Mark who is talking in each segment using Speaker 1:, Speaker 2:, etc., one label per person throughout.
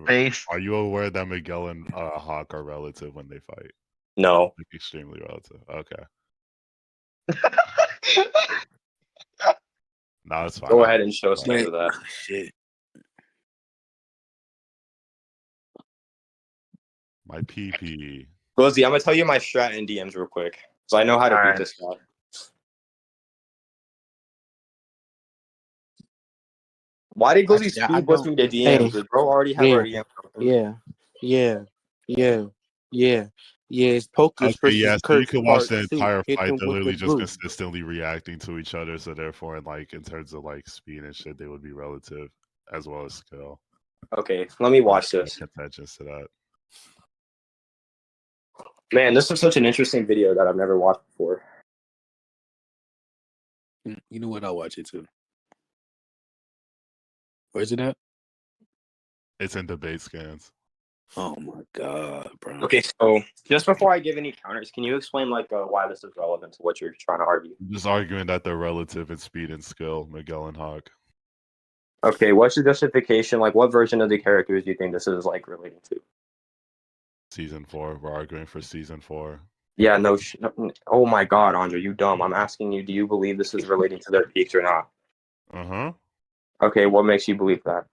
Speaker 1: base.
Speaker 2: Are you aware that Miguel and Hawk are relative when they fight?
Speaker 3: No.
Speaker 2: Like, extremely relative. Okay. No, it's fine.
Speaker 3: Go ahead and show stuff
Speaker 4: Wait,
Speaker 3: for that.
Speaker 4: shit.
Speaker 2: My PP.
Speaker 3: Glizzy, I'm gonna tell you my strat in DMs real quick, so I know how to beat
Speaker 1: Alright.
Speaker 3: this guy. Why did Glizzy
Speaker 4: Actually, I
Speaker 3: speed bust me to DMs?
Speaker 4: Hey,
Speaker 3: Did bro already have our DMs open?
Speaker 4: Yeah. It's Pokers
Speaker 2: Okay,
Speaker 4: versus
Speaker 2: yeah, so
Speaker 4: Kurt
Speaker 2: you can watch
Speaker 4: Part
Speaker 2: the
Speaker 4: 2.
Speaker 2: entire
Speaker 4: Hit
Speaker 2: fight.
Speaker 4: them
Speaker 2: They're
Speaker 4: with the
Speaker 2: literally just
Speaker 4: boot.
Speaker 2: consistently reacting to each other. So therefore, like in terms of like speed and shit, they would be relative as well as skill.
Speaker 3: Okay, let me watch this.
Speaker 2: Contentions to that.
Speaker 3: Man, this is such an interesting video that I've never watched before.
Speaker 4: You know what? I'll watch it too. Where's it at?
Speaker 2: It's in debate scans.
Speaker 4: Oh my god, bro.
Speaker 3: Okay, so just before I give any counters, can you explain like why this is relevant to what you're trying to argue?
Speaker 2: I'm just arguing that they're relative in speed and skill, Miguel and Hawk.
Speaker 3: Okay, what's your justification? Like, what version of the characters do you think this is like relating to?
Speaker 2: Season 4. We're arguing for season 4.
Speaker 3: Yeah, no. Oh my God, Andre, you dumb. I'm asking you, do you believe this is relating to their peaks or not? Okay, what makes you believe that?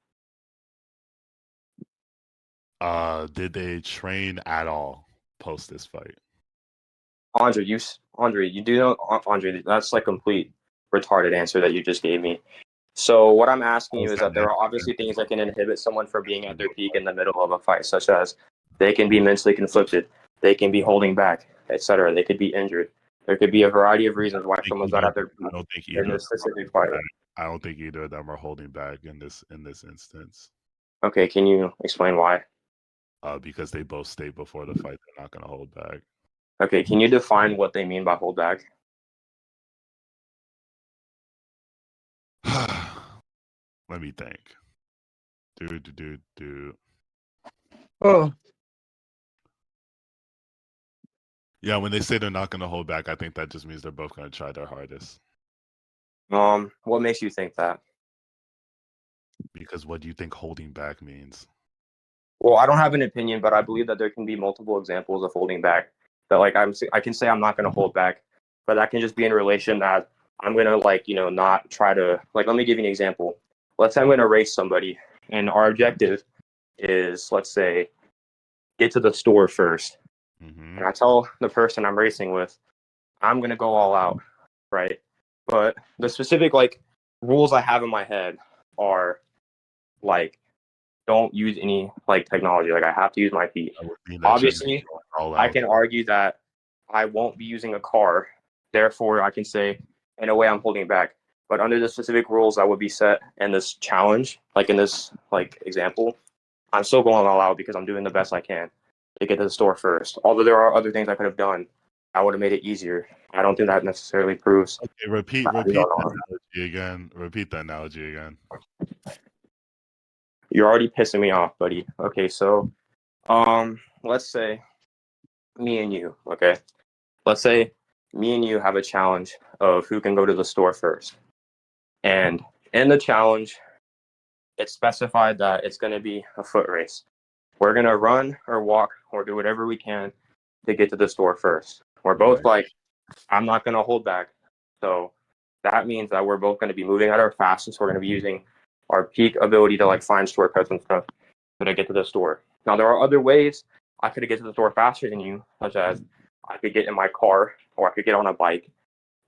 Speaker 2: Did they train at all post this fight?
Speaker 3: Andre, you do know, Andre, that's like complete retarded answer that you just gave me. So what I'm asking you is that there are obviously things that can inhibit someone from being at their peak in the middle of a fight, such as they can be mentally conflicted, they can be holding back, etc. They could be injured. There could be a variety of reasons why someone's not at their peak in this specific fight.
Speaker 2: I don't think either of them are holding back in this instance.
Speaker 3: Okay, can you explain why?
Speaker 2: Because they both state before the fight they're not going to hold back.
Speaker 3: Okay, can you define what they mean by hold back?
Speaker 2: Let me think.
Speaker 1: Oh.
Speaker 2: Yeah, when they say they're not going to hold back, I think that just means they're both going to try their hardest.
Speaker 3: What makes you think that?
Speaker 2: Because what do you think holding back means?
Speaker 3: Well, I don't have an opinion, but I believe that there can be multiple examples of holding back. That like I can say I'm not going to hold back, but that can just be in relation that I'm going to not try to let me give you an example. Let's say I'm going to race somebody, and our objective is, let's say, get to the store first.
Speaker 2: Mm-hmm.
Speaker 3: And I tell the person I'm racing with, I'm going to go all out, right? But the specific rules I have in my head are don't use any technology. I have to use my feet. Obviously, I can argue that I won't be using a car. Therefore, I can say, in a way, I'm holding back. But under the specific rules that would be set in this challenge, in this example, I'm still going all out because I'm doing the best I can to get to the store first. Although there are other things I could have done, I would have made it easier. I don't think that necessarily proves.
Speaker 2: Okay, repeat the analogy again. Repeat the analogy again.
Speaker 3: You're already pissing me off, buddy. Okay, so let's say me and you, okay? Let's say me and you have a challenge of who can go to the store first. And in the challenge, it's specified that it's going to be a foot race. We're going to run or walk or do whatever we can to get to the store first. We're both I'm not going to hold back. So that means that we're both going to be moving at our fastest. We're going to be using our peak ability to find shortcuts and stuff to get to the store. Now, there are other ways I could get to the store faster than you, such as I could get in my car or I could get on a bike.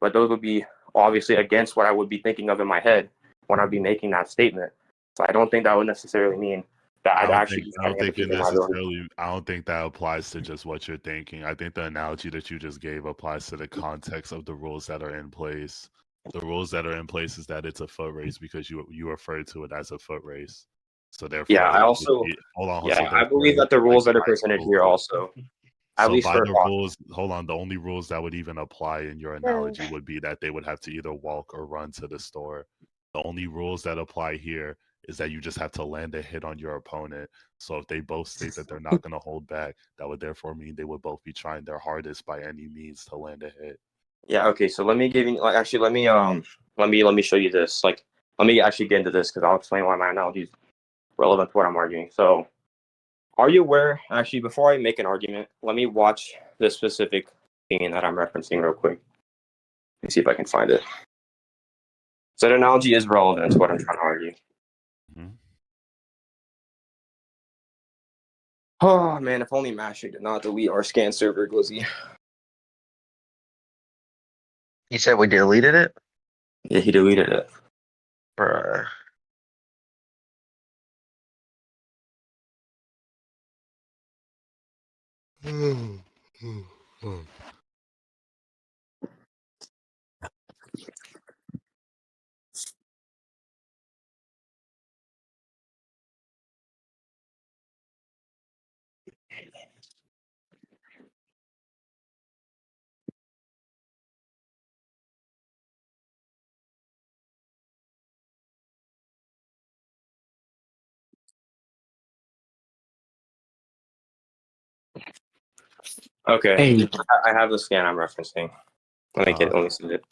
Speaker 3: But those would be obviously against what I would be thinking of in my head when I'd be making that statement. So I don't think that would necessarily mean that I'd actually be
Speaker 2: I don't think that applies to just what you're thinking. I think the analogy that you just gave applies to the context of the rules that are in place. The rules that are in place is that it's a foot race because you refer to it as a foot race. So therefore,
Speaker 3: yeah, I also I believe that the rules that are presented here also. At least
Speaker 2: by the rules, hold on. The only rules that would even apply in your analogy would be that they would have to either walk or run to the store. The only rules that apply here is that you just have to land a hit on your opponent. So if they both state that they're not going to hold back, that would therefore mean they would both be trying their hardest by any means to land a hit.
Speaker 3: Yeah. Okay. So let me give you let me show you this. Let me actually get into this because I'll explain why my analogy is relevant to what I'm arguing. So Are you aware? Actually, before I make an argument, let me watch this specific thing that I'm referencing real quick. Let me see if I can find it. So that analogy is relevant to what I'm trying to argue.
Speaker 2: Mhm.
Speaker 3: Oh man, if only Masher did not delete our scan server, Glizzy.
Speaker 1: You said we deleted it?
Speaker 3: Yeah, he deleted it.
Speaker 1: Bruh.
Speaker 3: Okay,
Speaker 4: Hey,
Speaker 3: I have the scan I'm referencing. Let me see it.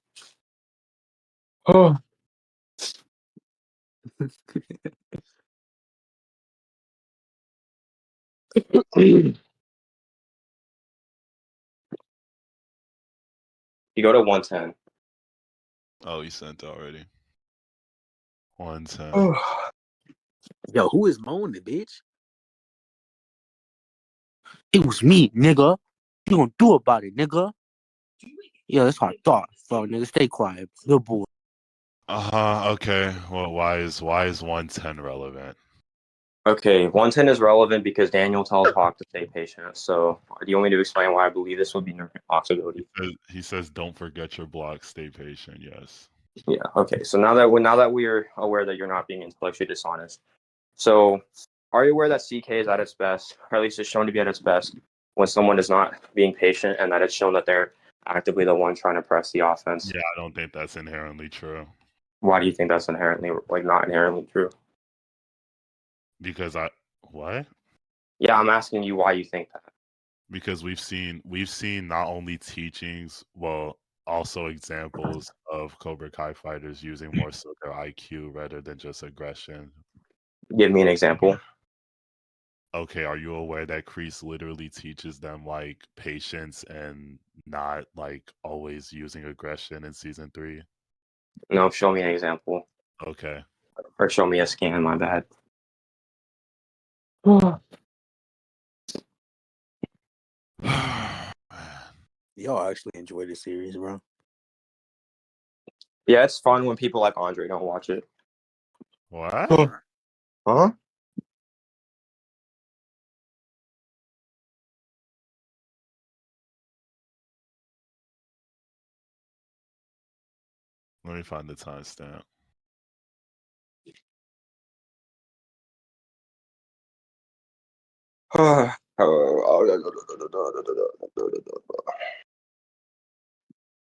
Speaker 1: Oh.
Speaker 3: You go to 110.
Speaker 2: Oh, he sent already. 110.
Speaker 1: Oh.
Speaker 4: yo, who is moaning, bitch? It was me, nigga. You gonna do about it, nigga? Yeah, that's what I thought. Fuck, nigga, stay quiet. Good boy.
Speaker 2: Okay. Well, why is 110 relevant?
Speaker 3: Okay, 110 is relevant because Daniel tells Hawk to stay patient. So, do you want me to explain why I believe this would be nerfing Hawk's ability?
Speaker 2: He says, "Don't forget your block. Stay patient." Yes.
Speaker 3: Yeah. Okay. So now that we are aware that you're not being intellectually dishonest, so are you aware that CK is at its best, or at least is shown to be at its best, when someone is not being patient, and that it's shown that they're actively the one trying to press the offense?
Speaker 2: Yeah, I don't think that's inherently true.
Speaker 3: Why do you think that's inherently not inherently true?
Speaker 2: Because what?
Speaker 3: Yeah, I'm asking you why you think that.
Speaker 2: Because we've seen not only teachings, well, also examples of Cobra Kai fighters using more so their IQ rather than just aggression.
Speaker 3: Give me an example.
Speaker 2: Okay, are you aware that Kreese literally teaches them like patience and not like always using aggression in season 3?
Speaker 3: No, show me an example,
Speaker 2: Okay.
Speaker 3: or show me a scan. My bad.
Speaker 2: Man.
Speaker 4: Y'all actually enjoy this series, bro.
Speaker 3: Yeah, it's fun when people like Andre don't watch it.
Speaker 2: What?
Speaker 3: Huh?
Speaker 2: Let me find the timestamp.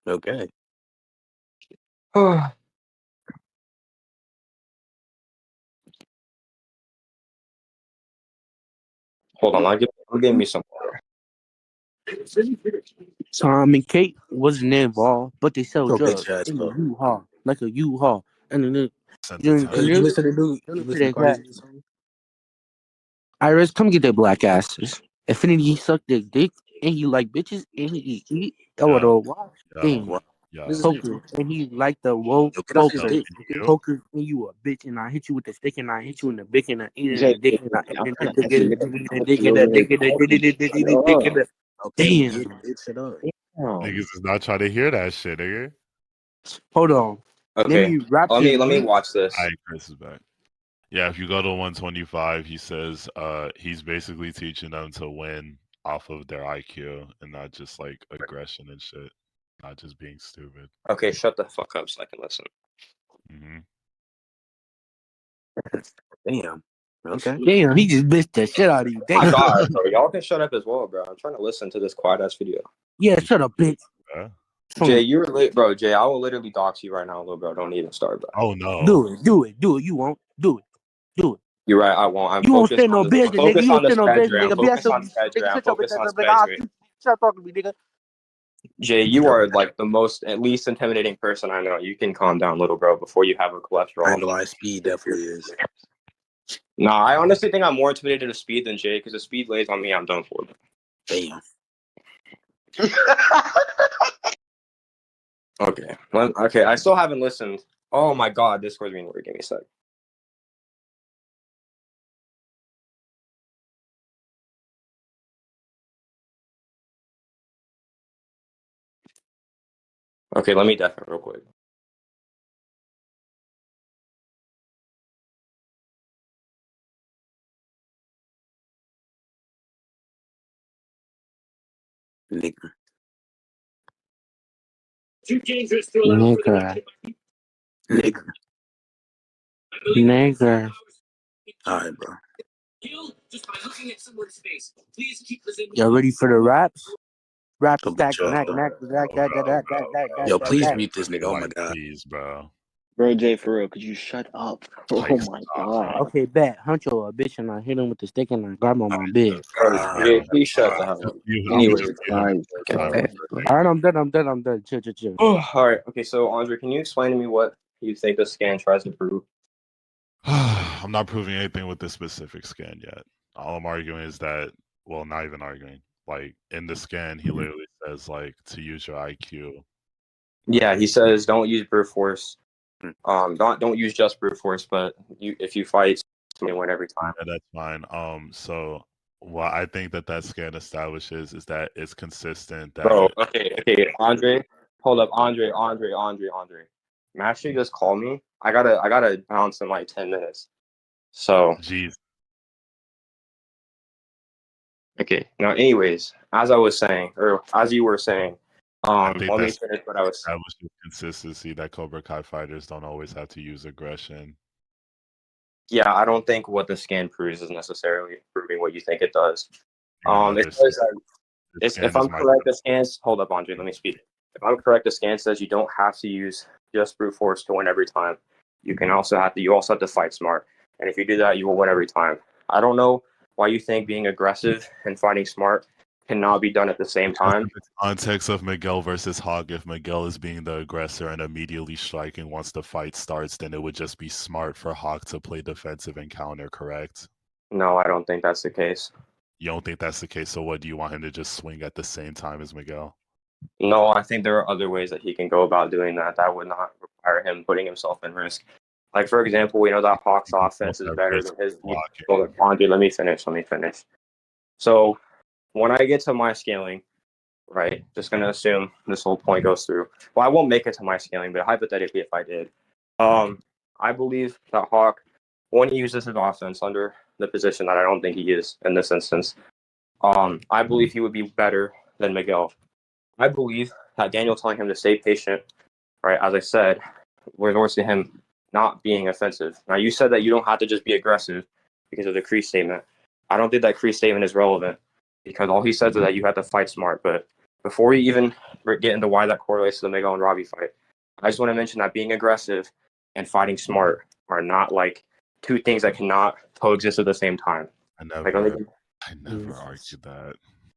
Speaker 4: Okay.
Speaker 3: Hold on, give me some water.
Speaker 4: Tom and Kate wasn't involved, but they sell
Speaker 5: Your
Speaker 4: drugs
Speaker 5: bitch ass
Speaker 4: in a
Speaker 5: up.
Speaker 4: U-Haul, like a U-Haul. And then
Speaker 2: Sent the
Speaker 4: during
Speaker 5: Hey, you
Speaker 2: timestamp.
Speaker 5: listen to dude? You listen to Cardi B song?
Speaker 4: Iris, come get their black asses. Affinity suck their dick, and he like bitches, and he eat. Oh,
Speaker 2: Yo,
Speaker 4: what a
Speaker 2: yo,
Speaker 4: damn.
Speaker 5: What?
Speaker 2: yo.
Speaker 5: Listen to
Speaker 4: Poker, and he like the whoa
Speaker 5: Yo, get off his
Speaker 2: Yo,
Speaker 4: poker.
Speaker 5: dick.
Speaker 2: can
Speaker 5: Okay?
Speaker 2: you?
Speaker 4: Poker, and you a bitch, and I hit you with the stick, and I hit you in the dick, and I eat it in
Speaker 3: Jay,
Speaker 4: the dick, and I
Speaker 3: I'm
Speaker 4: eat
Speaker 3: trying
Speaker 4: it
Speaker 3: to
Speaker 4: in the
Speaker 3: answer
Speaker 4: dick,
Speaker 3: your
Speaker 4: and the
Speaker 3: question.
Speaker 4: dick,
Speaker 3: You're
Speaker 4: and the
Speaker 3: over here
Speaker 4: dick, and the
Speaker 3: talking.
Speaker 4: dick,
Speaker 3: Shut
Speaker 4: and the dick, and the
Speaker 5: Okay, get
Speaker 4: damn.
Speaker 5: it, shut up.
Speaker 2: Niggas is not trying to hear that shit, nigga.
Speaker 4: Hold on. Let
Speaker 3: Okay,
Speaker 4: me rap
Speaker 3: let
Speaker 4: this
Speaker 3: me
Speaker 4: beat.
Speaker 3: watch this.
Speaker 2: All right, Chris is back. Yeah, if you go to 125, he says he's basically teaching them to win off of their IQ and not just like aggression and shit. Not just being stupid.
Speaker 3: Okay, shut the fuck up so I can listen.
Speaker 2: Hmm.
Speaker 5: Damn. Okay.
Speaker 4: Damn, he just bitched the shit out of you.
Speaker 3: Oh my
Speaker 4: Damn.
Speaker 3: god, bro, y'all can shut up as well, bro. I'm trying to listen to this quiet ass video.
Speaker 4: Yeah, shut up, bitch.
Speaker 2: Yeah.
Speaker 3: Jay, you're lit, bro. Jay, I will literally dox you right now, little bro. Don't even start, bro.
Speaker 2: Oh no.
Speaker 4: Do it. You won't. Do it.
Speaker 3: You're right. I won't. I'm
Speaker 4: You won't
Speaker 3: focused
Speaker 4: stand
Speaker 3: on
Speaker 4: no
Speaker 3: this. I'm
Speaker 4: business, nigga.
Speaker 3: focused
Speaker 4: You
Speaker 3: on
Speaker 4: don't
Speaker 3: the
Speaker 4: stand no
Speaker 3: sped
Speaker 4: business,
Speaker 3: ray. I'm
Speaker 4: nigga.
Speaker 3: focused on
Speaker 4: Nigga,
Speaker 3: sped ray. I'm
Speaker 4: shut your
Speaker 3: focused
Speaker 4: bitch
Speaker 3: on
Speaker 4: ass up,
Speaker 3: sped
Speaker 4: nigga.
Speaker 3: ray.
Speaker 4: Stop talking to me, nigga.
Speaker 3: Jay, you are like the most at least intimidating person I know. You can calm down, little bro, before you have a cholesterol.
Speaker 5: I ain't gonna lie, speed definitely is.
Speaker 3: Nah, I honestly think I'm more intimidated of speed than Jay, because if speed lays on me, I'm done for.
Speaker 5: Damn.
Speaker 3: Okay. Okay, I still haven't listened. Oh my god, Discord's being weird. Give me a sec. Okay, let me def it real quick.
Speaker 5: Nigga.
Speaker 4: Nigga.
Speaker 5: Nigga.
Speaker 4: Nigga.
Speaker 5: Alright, bro.
Speaker 4: Y'all ready for the raps? Rap
Speaker 5: Don't be
Speaker 4: stack, knack,
Speaker 5: joking.
Speaker 4: knack, knack, knack, knack, knack, knack,
Speaker 5: Yo,
Speaker 4: knack,
Speaker 5: please
Speaker 4: knack.
Speaker 5: mute this nigga. Oh my
Speaker 2: Like,
Speaker 5: god.
Speaker 2: please, bro.
Speaker 6: Bro, Jay, for real, could you shut up?
Speaker 2: Like,
Speaker 6: Oh my
Speaker 2: stop,
Speaker 6: god.
Speaker 2: bro.
Speaker 4: Okay, bet. Huncho a bitch and I hit him with the stick and I grab him on my bed.
Speaker 3: Jay, please shut the hell up. Anyways,
Speaker 6: Christ.
Speaker 3: okay.
Speaker 4: Alright, I'm done. Chill.
Speaker 3: All right. Okay, so Andre, can you explain to me what you think the scan tries to prove?
Speaker 2: I'm not proving anything with this specific scan yet. All I'm arguing is that, well, not even arguing. Like in the scan, he literally says like to use your IQ.
Speaker 3: Yeah, he says don't use brute force. Don't use just brute force, but if you fight, you win every time.
Speaker 2: Yeah, that's fine. So what I think that scan establishes is that it's consistent. That
Speaker 3: Bro, okay, Andre, hold up, Andre. Master just called me. I gotta bounce in like 10 minutes. So
Speaker 2: Jeez.
Speaker 3: okay. Now, anyways, as I was saying, or as you were saying,
Speaker 2: I think
Speaker 3: let me
Speaker 2: that's
Speaker 3: finish what I was.
Speaker 2: establishes consistency that Cobra Kai fighters don't always have to use aggression.
Speaker 3: Yeah, I don't think what the scan proves is necessarily proving what you think it does.
Speaker 2: Another
Speaker 3: It says that
Speaker 2: scan
Speaker 3: if I'm
Speaker 2: is my
Speaker 3: correct, the scans. Hold up, Andre. Let me speak. If I'm correct, the scan says you don't have to use just brute force to win every time. You also have to fight smart, and if you do that, you will win every time. I don't know why you think being aggressive and fighting smart cannot be done at the same time.
Speaker 2: In the context of Miguel versus Hawk, if Miguel is being the aggressor and immediately striking once the fight starts, then it would just be smart for Hawk to play defensive and counter, correct?
Speaker 3: No, I don't think that's the case.
Speaker 2: You don't think that's the case, so what, do you want him to just swing at the same time as Miguel?
Speaker 3: No, I think there are other ways that he can go about doing that that would not require him putting himself in risk. Like, for example, we know that Hawk's offense is better than his. Hold on, Andre, let me finish. So when I get to my scaling, right, just going to assume this whole point goes through. Well, I won't make it to my scaling, but hypothetically, if I did, I believe that Hawk, when he uses his offense under the position that I don't think he is in this instance, I believe he would be better than Miguel. I believe that Daniel telling him to stay patient, right, as I said, resorts to him not being offensive. Now, you said that you don't have to just be aggressive because of the Kree statement. I don't think that Kree statement is relevant because all he says is that you have to fight smart. But before we even get into why that correlates to the Miguel and Robbie fight, I just want to mention that being aggressive and fighting smart are not like two things that cannot coexist at the same time.
Speaker 2: I never argued that.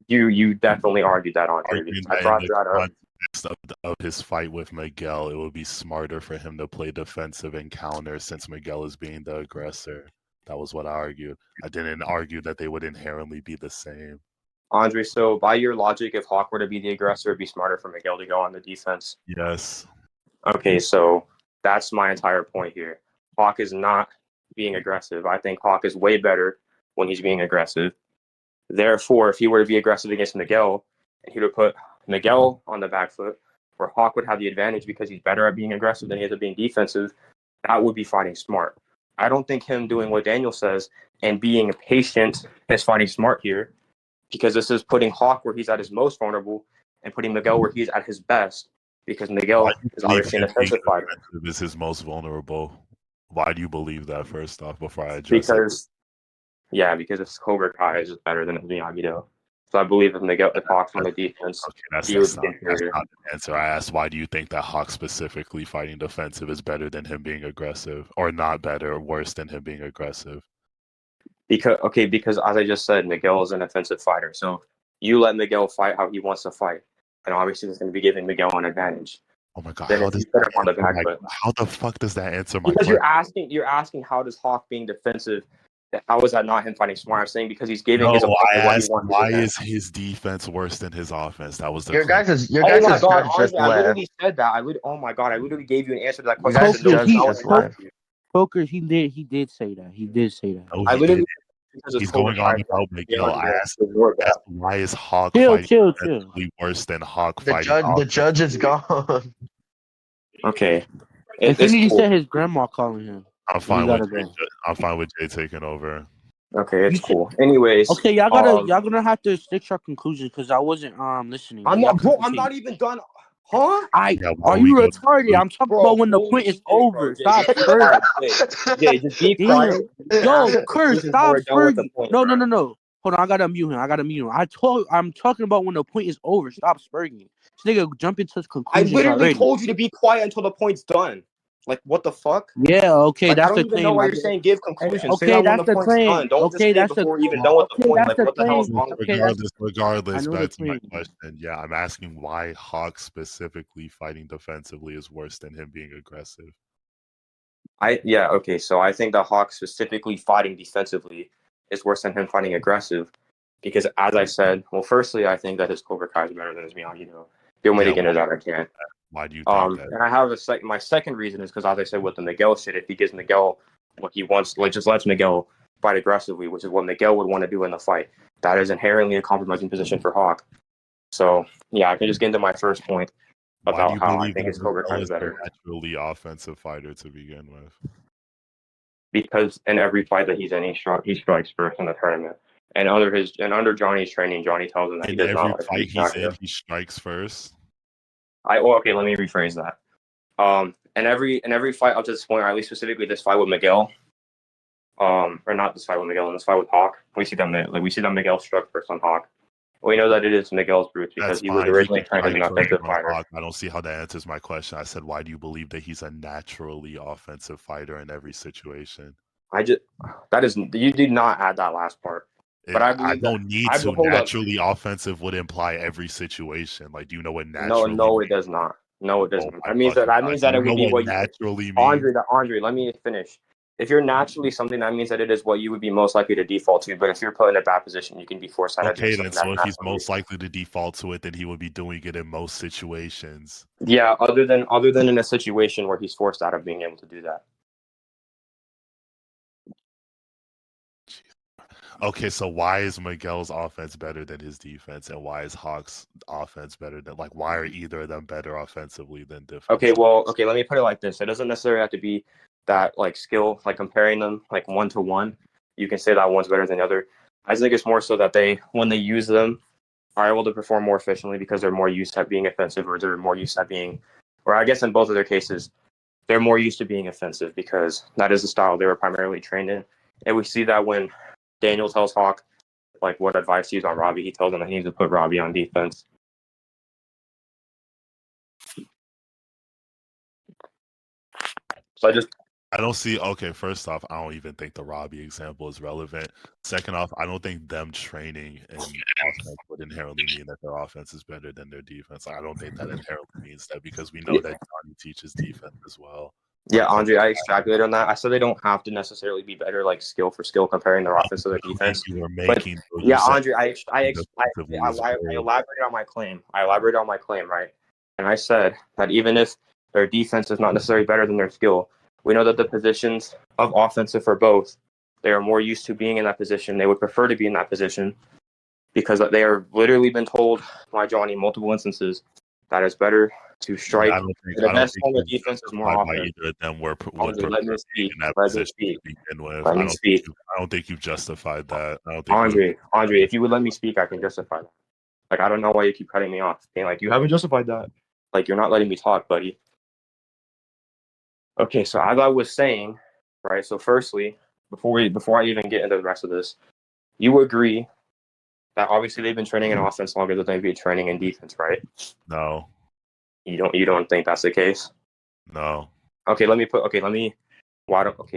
Speaker 3: You definitely argued that, Andre.
Speaker 2: Arguing
Speaker 3: I
Speaker 2: that
Speaker 3: brought
Speaker 2: in the
Speaker 3: that up.
Speaker 2: context of his fight with Miguel, it would be smarter for him to play defensive and counter since Miguel is being the aggressor. That was what I argued. I didn't argue that they would inherently be the same.
Speaker 3: Andre, so by your logic, if Hawk were to be the aggressor, it'd be smarter for Miguel to go on the defense.
Speaker 2: Yes.
Speaker 3: Okay, so that's my entire point here. Hawk is not being aggressive. I think Hawk is way better when he's being aggressive. Therefore, if he were to be aggressive against Miguel, and he would put Miguel on the back foot, where Hawk would have the advantage because he's better at being aggressive than he is at being defensive, that would be fighting smart. I don't think him doing what Daniel says and being patient is fighting smart here, because this is putting Hawk where he's at his most vulnerable and putting Miguel where he's at his best, because Miguel is obviously an offensive fighter.
Speaker 2: This is most vulnerable. Why do you believe that, first off, before I address it?
Speaker 3: Because if Cobra Kai is just better than Miyagi-Do. So I believe if Miguel Hawk's on the defense,
Speaker 2: that's not the answer. I asked, why do you think that Hawk specifically fighting defensive is better than him being aggressive, or not better, or worse than him being aggressive?
Speaker 3: Because as I just said, Miguel is an offensive fighter. So you let Miguel fight how he wants to fight, and obviously it's going to be giving Miguel an advantage.
Speaker 2: Oh my god!
Speaker 3: Then how
Speaker 2: how the fuck does that answer my
Speaker 3: because
Speaker 2: question?
Speaker 3: you're asking how does Hawk being defensive How is that not him fighting smart? I'm saying because he's giving
Speaker 2: No,
Speaker 3: his
Speaker 2: I
Speaker 3: opponent what he
Speaker 2: asked
Speaker 3: wants
Speaker 2: why
Speaker 3: to do.
Speaker 2: is his defense worse than his offense? That was the
Speaker 1: Your
Speaker 2: question.
Speaker 1: your
Speaker 3: Oh my
Speaker 1: guys'
Speaker 3: god,
Speaker 1: judge just
Speaker 3: Andre, I
Speaker 1: left.
Speaker 3: literally said that. Oh my god, I literally gave you an answer to that
Speaker 1: You
Speaker 3: question. I
Speaker 1: guys'
Speaker 3: said no,
Speaker 4: Poker,
Speaker 3: that's
Speaker 1: judge
Speaker 3: not what
Speaker 1: just
Speaker 3: I
Speaker 1: left.
Speaker 3: asked you.
Speaker 4: Poker, he did say that. He did say that.
Speaker 2: No,
Speaker 3: I
Speaker 2: he
Speaker 3: literally
Speaker 2: didn't.
Speaker 3: because it's
Speaker 2: He's
Speaker 3: Cobra
Speaker 2: going on
Speaker 3: Kai.
Speaker 2: about Miguel. I
Speaker 3: Ignore
Speaker 2: asked
Speaker 3: that.
Speaker 2: why is Hawk
Speaker 4: Chill,
Speaker 2: fighting
Speaker 4: chill.
Speaker 2: defensively worse than Hawk
Speaker 1: The
Speaker 2: fighting
Speaker 1: judge is
Speaker 2: offensively?
Speaker 1: gone.
Speaker 3: Okay,
Speaker 4: As soon
Speaker 3: it's
Speaker 4: as he
Speaker 3: cool.
Speaker 4: said his grandma calling him,
Speaker 2: I'm
Speaker 4: we
Speaker 2: fine with
Speaker 4: gotta
Speaker 2: Jay,
Speaker 4: go.
Speaker 2: I'm fine with Jay taking over.
Speaker 3: Okay, it's
Speaker 4: You should-
Speaker 3: cool. Anyways,
Speaker 4: Okay, y'all gonna have to stick to your conclusions because I wasn't listening.
Speaker 3: I'm
Speaker 4: Y'all
Speaker 3: not, bro.
Speaker 4: couldn't
Speaker 3: I'm
Speaker 4: continue.
Speaker 3: not even done. Huh?
Speaker 2: Yeah,
Speaker 4: Are
Speaker 2: when we
Speaker 4: you
Speaker 2: go to
Speaker 4: retarded? I'm talking about
Speaker 3: Bro,
Speaker 4: when the
Speaker 3: holy
Speaker 4: point is
Speaker 3: shit, bro.
Speaker 4: over.
Speaker 3: Jay,
Speaker 4: Stop
Speaker 3: just be
Speaker 4: spurting.
Speaker 3: quiet. Jay, just be
Speaker 4: Damn.
Speaker 3: quiet.
Speaker 4: Yo,
Speaker 3: Ask the
Speaker 4: Kurt,
Speaker 3: conclusions when
Speaker 4: stop
Speaker 3: we're done with the
Speaker 4: spurting.
Speaker 3: point,
Speaker 4: No.
Speaker 3: bro.
Speaker 4: Hold on, I gotta mute him. I'm talking about when the point is over. Stop spurting. This nigga jump into his
Speaker 3: I
Speaker 4: conclusions
Speaker 3: literally
Speaker 4: already.
Speaker 3: told you to be quiet until the point's done. Like, what the fuck?
Speaker 4: Yeah, okay,
Speaker 3: Like, I
Speaker 4: that's
Speaker 3: don't
Speaker 4: the
Speaker 3: even know
Speaker 4: claim.
Speaker 3: why you're saying give conclusions. Say
Speaker 4: Okay,
Speaker 3: that when
Speaker 4: that's
Speaker 3: the
Speaker 4: the
Speaker 3: point's
Speaker 4: claim.
Speaker 3: done. Don't just
Speaker 4: Okay,
Speaker 3: say it
Speaker 4: that's the
Speaker 3: before we're even done with the
Speaker 4: okay,
Speaker 3: point.
Speaker 4: that's
Speaker 3: Like,
Speaker 4: the
Speaker 3: what the hell is
Speaker 4: claim.
Speaker 3: wrong with
Speaker 4: Okay,
Speaker 3: you?
Speaker 4: that's I
Speaker 2: Regardless,
Speaker 4: know the
Speaker 2: back to my
Speaker 4: claim.
Speaker 2: question. Yeah, I'm asking why Hawk specifically fighting defensively is worse than him being aggressive.
Speaker 3: Okay, so I think that Hawk specifically fighting defensively is worse than him fighting aggressive. Because as I said, well, firstly, I think that his Cobra Kai is better than his Miyagi Do. The only way to get into that I can.
Speaker 2: Why do you think that?
Speaker 3: And I have my second reason is because as I said with the Miguel shit, if he gives Miguel what he wants, like just lets Miguel fight aggressively, which is what Miguel would want to do in the fight, that is inherently a compromising position for Hawk. So yeah, I can just get into my first point
Speaker 2: Why do
Speaker 3: about
Speaker 2: you
Speaker 3: how I
Speaker 2: believe
Speaker 3: think
Speaker 2: that
Speaker 3: his Cobra Kai
Speaker 2: Miguel
Speaker 3: is
Speaker 2: is a
Speaker 3: better.
Speaker 2: naturally offensive fighter to begin with?
Speaker 3: Because in every fight that he's in, he strikes first in the tournament. And under Johnny's training, Johnny tells him that he
Speaker 2: In
Speaker 3: does
Speaker 2: every
Speaker 3: not like
Speaker 2: fight
Speaker 3: he's not
Speaker 2: he's in,
Speaker 3: gonna.
Speaker 2: he strikes first.
Speaker 3: Okay, let me rephrase that. In every fight up to this point, or at least specifically this fight with Miguel, or not this fight with Miguel, and this fight with Hawk, we see that Miguel struck first on Hawk. We know that it is Miguel's roots because
Speaker 2: That's
Speaker 3: he was
Speaker 2: fine. He
Speaker 3: originally
Speaker 2: can
Speaker 3: trained as
Speaker 2: strike
Speaker 3: an
Speaker 2: first
Speaker 3: offensive
Speaker 2: on
Speaker 3: fighter.
Speaker 2: Hawk. I don't see how that answers my question. I said, why do you believe that he's a naturally offensive fighter in every situation?
Speaker 3: You did not add that last part. But I
Speaker 2: I
Speaker 3: believe that
Speaker 2: don't need to.
Speaker 3: hold up.
Speaker 2: Naturally offensive would imply every situation. Like, do you know what
Speaker 3: No,
Speaker 2: naturally
Speaker 3: it does not. No, it does
Speaker 2: Oh
Speaker 3: not.
Speaker 2: my
Speaker 3: That means
Speaker 2: fucking God.
Speaker 3: that
Speaker 2: You
Speaker 3: it
Speaker 2: know
Speaker 3: would be
Speaker 2: what
Speaker 3: what
Speaker 2: naturally means?
Speaker 3: Andre, let me finish. If you're naturally something, that means that it is what you would be most likely to default to. But if you're put in a bad position, you can be forced out of doing
Speaker 2: Okay, then.
Speaker 3: something
Speaker 2: So
Speaker 3: that's
Speaker 2: if he's
Speaker 3: naturally.
Speaker 2: most likely to default to it, then he would be doing it in most situations.
Speaker 3: Yeah, other than in a situation where he's forced out of being able to do that.
Speaker 2: Okay, so why is Miguel's offense better than his defense, and why is Hawk's offense better than why are either of them better offensively than defensively?
Speaker 3: Okay, let me put it like this. It doesn't necessarily have to be that like skill, like comparing them like 1-to-1. You can say that one's better than the other. I think it's more so that when they use them, are able to perform more efficiently because they're more used at being offensive, or they're more used at being, or I guess in both of their cases, they're more used to being offensive because that is the style they were primarily trained in. And we see that when Daniel tells Hawk like what advice to use on Robbie, he tells him that he needs to put Robbie on defense. So
Speaker 2: I don't see. Okay, first off, I don't even think the Robbie example is relevant. Second off, I don't think them training in offense would inherently mean that their offense is better than their defense. I don't think that inherently means that because we know that Johnny teaches defense as well.
Speaker 3: Yeah, Andre, I extrapolate on that. I said they don't have to necessarily be better, like skill for skill, comparing their offense to their defense.
Speaker 2: You were
Speaker 3: But
Speaker 2: making,
Speaker 3: yeah, Andre, I
Speaker 2: defensively
Speaker 3: elaborated on my claim. Right? And I said that even if their defense is not necessarily better than their skill, we know that the positions of offensive for both, they are more used to being in that position. They would prefer to be in that position because they are literally been told by Johnny multiple instances that it's better to strike.
Speaker 2: I don't think
Speaker 3: The best form of defense is more offense.
Speaker 2: either of them would
Speaker 3: Andre, let me speak.
Speaker 2: in that
Speaker 3: Let me
Speaker 2: position
Speaker 3: speak.
Speaker 2: to begin with.
Speaker 3: Let me speak.
Speaker 2: I don't think you've justified that. I don't think
Speaker 3: Andre, if you would let me speak, I can justify that. Like, I don't know why you keep cutting me off. Being like, you haven't justified that. Like, you're not letting me talk, buddy. Okay, so as I was saying, right, so firstly, before I even get into the rest of this, you agree that obviously they've been training in offense longer than they've been training in defense, right?
Speaker 2: No.
Speaker 3: You don't think that's the case?
Speaker 2: No.
Speaker 3: Okay,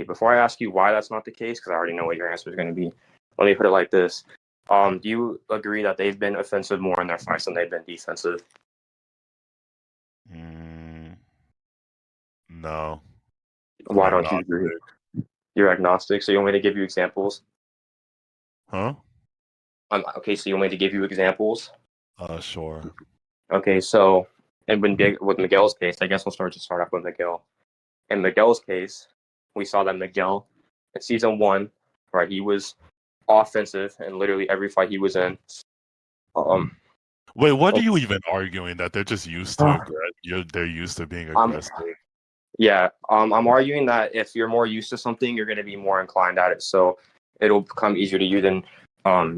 Speaker 3: before I ask you why that's not the case, because I already know what your answer is going to be, let me put it like this. Do you agree that they've been offensive more in their fights than they've been defensive?
Speaker 2: No.
Speaker 3: Why don't you agree? You're agnostic, so you want me to give you examples?
Speaker 2: Huh?
Speaker 3: Okay, so you want me to give you examples?
Speaker 2: Sure.
Speaker 3: Okay, so and with Miguel's case, I guess we'll start off with Miguel. In Miguel's case, we saw that Miguel in season 1, right, he was offensive in literally every fight he was in.
Speaker 2: Wait, what are you even arguing? That they're just used to they're used to being
Speaker 3: Um,
Speaker 2: aggressive.
Speaker 3: yeah, I'm arguing that if you're more used to something, you're going to be more inclined at it. So it'll become easier to you than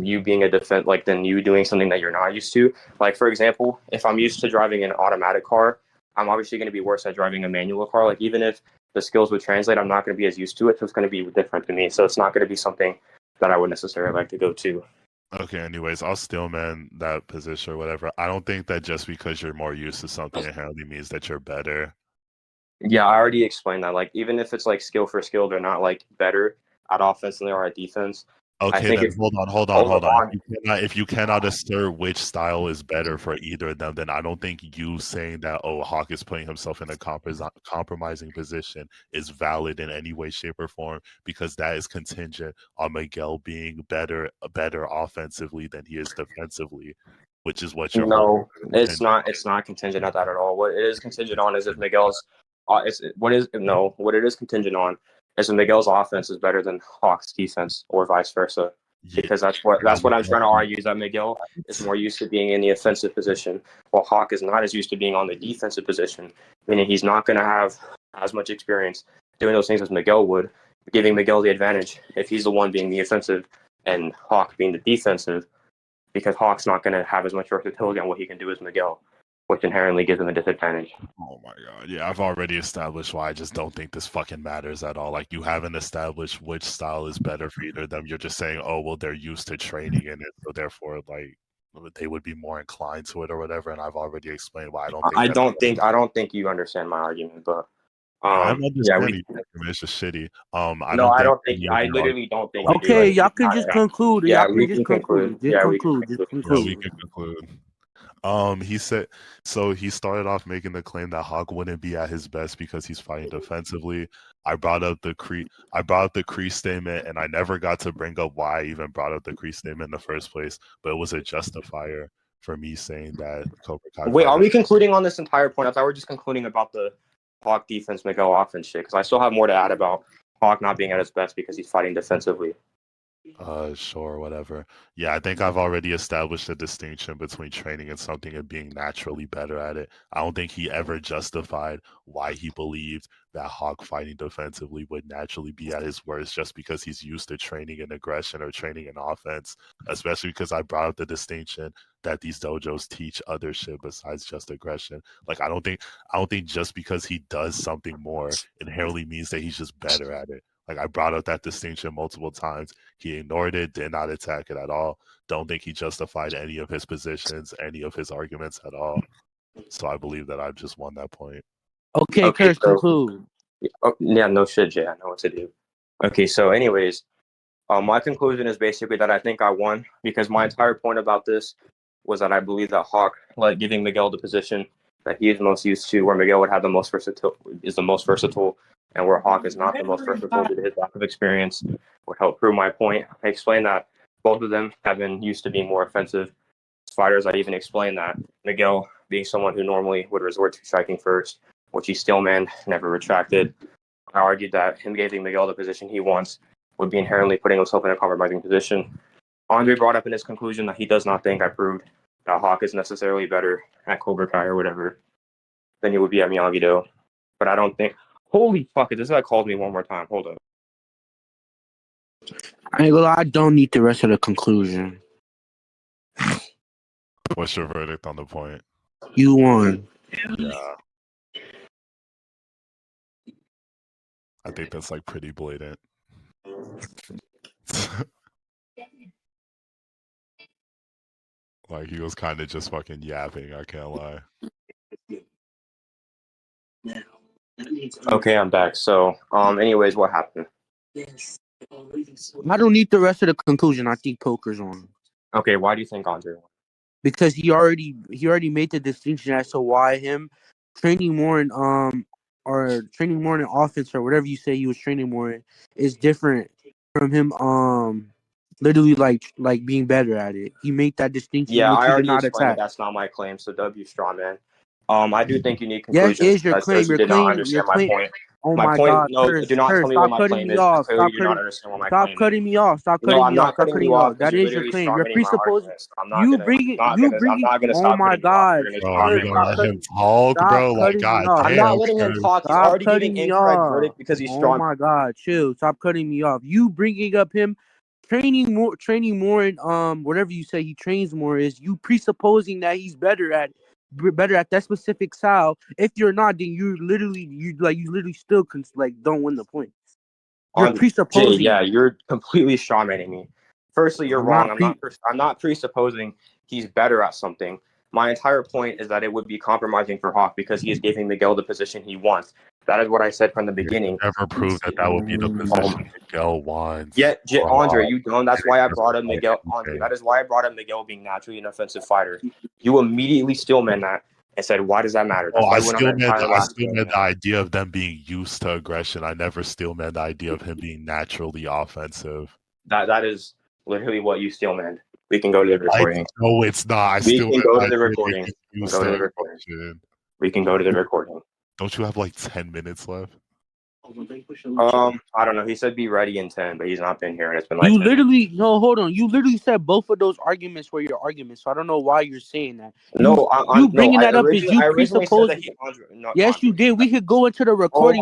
Speaker 3: you being a defense, like than you doing something that you're not used to. Like for example, if I'm used to driving an automatic car, I'm obviously going to be worse at driving a manual car. Like even if the skills would translate, I'm not going to be as used to it. So it's going to be different to me. So it's not going to be something that I would necessarily like to go to.
Speaker 2: Okay, anyways, I'll still man that position or whatever. I don't think that just because you're more used to something inherently means that you're better.
Speaker 3: Yeah, I already explained that. Like even if it's like skill for skill, they're not like better at offense than they are at defense. I
Speaker 2: Okay,
Speaker 3: think
Speaker 2: then
Speaker 3: if
Speaker 2: hold
Speaker 3: hold
Speaker 2: on.
Speaker 3: on.
Speaker 2: If you cannot assert which style is better for either of them, then I don't think you saying that Hawk is putting himself in a compromising position is valid in any way, shape, or form, because that is contingent on Miguel being better offensively than he is defensively, which is what your whole
Speaker 3: No, it's not. It's not contingent on that at all. What it is contingent on is if Miguel's. What it is contingent on is if Miguel's offense is better than Hawk's defense, or vice versa.
Speaker 2: Yeah,
Speaker 3: Because that's what I'm trying to argue is that Miguel is more used to being in the offensive position, while Hawk is not as used to being on the defensive position. Meaning he's not going to have as much experience doing those things as Miguel would, giving Miguel the advantage if he's the one being the offensive and Hawk being the defensive, because Hawk's not going to have as much versatility on what he can do as Miguel, which inherently gives him a disadvantage.
Speaker 2: Oh my god. Yeah, I've already established why I just don't think this fucking matters at all. Like you haven't established which style is better for either of them. You're just saying, oh well, they're used to training in it, so therefore like they would be more inclined to it or whatever. And I've already explained why I don't think
Speaker 3: I don't think you understand my argument, but
Speaker 2: I'm
Speaker 3: yeah,
Speaker 2: understanding your argument. It's just shitty. I
Speaker 3: no,
Speaker 2: don't
Speaker 3: I
Speaker 2: think
Speaker 3: don't think
Speaker 2: any of
Speaker 3: I
Speaker 2: your
Speaker 3: literally don't think you do.
Speaker 4: Okay, y'all can just
Speaker 3: Yeah,
Speaker 4: conclude.
Speaker 3: yeah,
Speaker 4: Y'all can
Speaker 3: we
Speaker 4: just
Speaker 3: can conclude.
Speaker 4: conclude. Just
Speaker 3: Yeah, we can
Speaker 4: conclude. Just
Speaker 3: conclude.
Speaker 2: Yeah, we
Speaker 4: conclude.
Speaker 2: can conclude. He said so. He started off making the claim that Hawk wouldn't be at his best because he's fighting defensively. I brought up the Cree statement, and I never got to bring up why I even brought up the Cree statement in the first place. But it was a justifier for me saying that Cobra Kai
Speaker 3: Wait, are
Speaker 2: fighter.
Speaker 3: we concluding on this entire point? I thought we were just concluding about the Hawk defense, Miguel offense shit, because I still have more to add about Hawk not being at his best because he's fighting defensively.
Speaker 2: Sure, whatever. Yeah, I think I've already established a distinction between training and something and being naturally better at it. I don't think he ever justified why he believed that Hawk fighting defensively would naturally be at his worst just because he's used to training in aggression or training in offense, especially because I brought up the distinction that these dojos teach other shit besides just aggression. Like I don't think just because he does something more inherently means that he's just better at it. Like I brought up that distinction multiple times. He ignored it, did not attack it at all. Don't think he justified any of his positions, any of his arguments at all. So I believe that I've just won that point.
Speaker 4: Okay,
Speaker 3: Okay,
Speaker 4: Curse,
Speaker 3: so
Speaker 4: conclude.
Speaker 3: yeah, no shit, Jay. I know what to do. Okay, so anyways, my conclusion is basically that I think I won because my entire point about this was that I believe that Hawk, like giving Miguel the position that he is most used to, where Miguel would have the most versatile, and where Hawk is not the most versatile due to his lack of experience, would help prove my point. I explained that both of them have been used to being more offensive fighters. I even explained that Miguel, being someone who normally would resort to striking first, which he still never retracted. I argued that him giving Miguel the position he wants would be inherently putting himself in a compromising position. Andre brought up in his conclusion that he does not think I proved that Hawk is necessarily better at Cobra Kai or whatever than he would be at Miyagi-Do. But I don't think. Holy fuck! This guy called me one more time. Hold up.
Speaker 4: I ain't gonna lie, I don't need the rest of the conclusion.
Speaker 2: What's your verdict on the point?
Speaker 4: You won.
Speaker 2: Yeah. I think that's like pretty blatant. Like he was kind of just fucking yapping, I can't lie.
Speaker 3: Okay, I'm back. So, anyways, what happened?
Speaker 4: I don't need the rest of the conclusion. I think poker's on.
Speaker 3: Okay, why do you think Andre won?
Speaker 4: Because he already made the distinction as to why him training more in or training more in offense or whatever you say he was training more in is different from him literally like being better at it. He made that distinction,
Speaker 3: Yeah,
Speaker 4: which
Speaker 3: I
Speaker 4: you did
Speaker 3: already
Speaker 4: not
Speaker 3: explained that
Speaker 4: attack.
Speaker 3: that's not my claim. So W straw man. I do think you need
Speaker 4: Yes,
Speaker 3: conclusions
Speaker 4: is your
Speaker 3: that
Speaker 4: claim.
Speaker 3: shows you
Speaker 4: Your
Speaker 3: did not
Speaker 4: claim. Your
Speaker 3: understand my
Speaker 4: claim.
Speaker 3: point.
Speaker 4: Oh
Speaker 3: My
Speaker 4: my
Speaker 3: point.
Speaker 4: God,
Speaker 3: No, do not tell me what
Speaker 4: stop
Speaker 3: my
Speaker 4: cutting
Speaker 3: claim
Speaker 4: me
Speaker 3: is.
Speaker 4: off.
Speaker 3: Clearly, you do not understand what my
Speaker 4: Stop
Speaker 3: claim is.
Speaker 4: cutting me off. Stop
Speaker 3: No,
Speaker 4: cutting
Speaker 3: I'm
Speaker 4: me off.
Speaker 3: not
Speaker 4: Stop
Speaker 3: cutting
Speaker 4: cutting
Speaker 3: you
Speaker 4: me
Speaker 3: off
Speaker 4: off.
Speaker 3: because
Speaker 4: That
Speaker 3: you're
Speaker 4: is your
Speaker 3: literally
Speaker 4: claim. You're
Speaker 3: strawmanning my
Speaker 4: presupposing.
Speaker 3: arguments. I'm not
Speaker 4: You
Speaker 3: gonna,
Speaker 4: bringing.
Speaker 3: I'm not
Speaker 4: You
Speaker 3: gonna, I'm
Speaker 4: bringing.
Speaker 3: not gonna
Speaker 4: Oh
Speaker 3: stop
Speaker 4: my
Speaker 3: cutting you off.
Speaker 4: God,
Speaker 3: You're gonna
Speaker 2: Bro,
Speaker 3: stop
Speaker 2: you
Speaker 4: sir,
Speaker 3: making
Speaker 2: gonna
Speaker 3: my
Speaker 4: stop
Speaker 2: let him
Speaker 4: cutting.
Speaker 3: arguments.
Speaker 2: talk,
Speaker 4: Stop
Speaker 2: bro? Like,
Speaker 4: cutting me
Speaker 2: god
Speaker 4: off.
Speaker 3: I'm not
Speaker 2: damn,
Speaker 3: letting him
Speaker 2: cuz.
Speaker 3: talk. He's
Speaker 4: Stop
Speaker 3: already giving
Speaker 4: cutting me
Speaker 3: incorrect
Speaker 4: off.
Speaker 3: verdict because he's
Speaker 4: Oh
Speaker 3: straw.
Speaker 4: my God, chill. Stop cutting me off. You bringing up him training more, and whatever you say he trains more is you presupposing that he's better at that specific style. If you're not, then you literally still don't win the point. You're
Speaker 3: On Jay,
Speaker 4: presupposing
Speaker 3: yeah,
Speaker 4: that.
Speaker 3: you're completely strawmanning me. Firstly, you're
Speaker 4: I'm
Speaker 3: wrong.
Speaker 4: not
Speaker 3: I'm not presupposing he's better at something. My entire point is that it would be compromising for Hawk because he is giving Miguel the position he wants. That is what I said from the
Speaker 2: You
Speaker 3: beginning.
Speaker 2: never proved that that would be the position Miguel wants.
Speaker 3: Yeah, Andre,
Speaker 2: Oh,
Speaker 3: you don't. That's why I brought up
Speaker 2: okay.
Speaker 3: Miguel. Andre, that is why I brought up Miguel being naturally an offensive fighter. You immediately still meant that and said, "Why does that matter?" That's
Speaker 2: Oh,
Speaker 3: why
Speaker 2: I
Speaker 3: we went on
Speaker 2: still
Speaker 3: our
Speaker 2: meant
Speaker 3: entire
Speaker 2: I
Speaker 3: last
Speaker 2: still meant
Speaker 3: thing.
Speaker 2: the idea of them being used to aggression. I never still meant the idea of him being naturally offensive.
Speaker 3: That is literally what you still meant. We can go to the recording.
Speaker 2: No, it's not. I
Speaker 3: We
Speaker 2: still
Speaker 3: can
Speaker 2: meant
Speaker 3: go
Speaker 2: the
Speaker 3: to the
Speaker 2: idea
Speaker 3: recording.
Speaker 2: that
Speaker 3: We
Speaker 2: he's
Speaker 3: can go
Speaker 2: used
Speaker 3: to
Speaker 2: to
Speaker 3: the recording.
Speaker 2: aggression.
Speaker 3: We can go to the recording.
Speaker 2: Don't you have like 10 minutes left?
Speaker 3: I don't know. He said be ready in 10, but he's not been here, and it's been like
Speaker 4: You
Speaker 3: 10 minutes.
Speaker 4: literally no, hold on. You literally said both of those arguments were your arguments, so I don't know why you're saying that.
Speaker 3: No,
Speaker 4: You bringing
Speaker 3: I
Speaker 4: that up is you
Speaker 3: originally said that
Speaker 4: presupposing.
Speaker 3: he. Andre, no,
Speaker 4: Yes,
Speaker 3: Andre,
Speaker 4: you did. We could go into the
Speaker 3: Oh
Speaker 4: recording.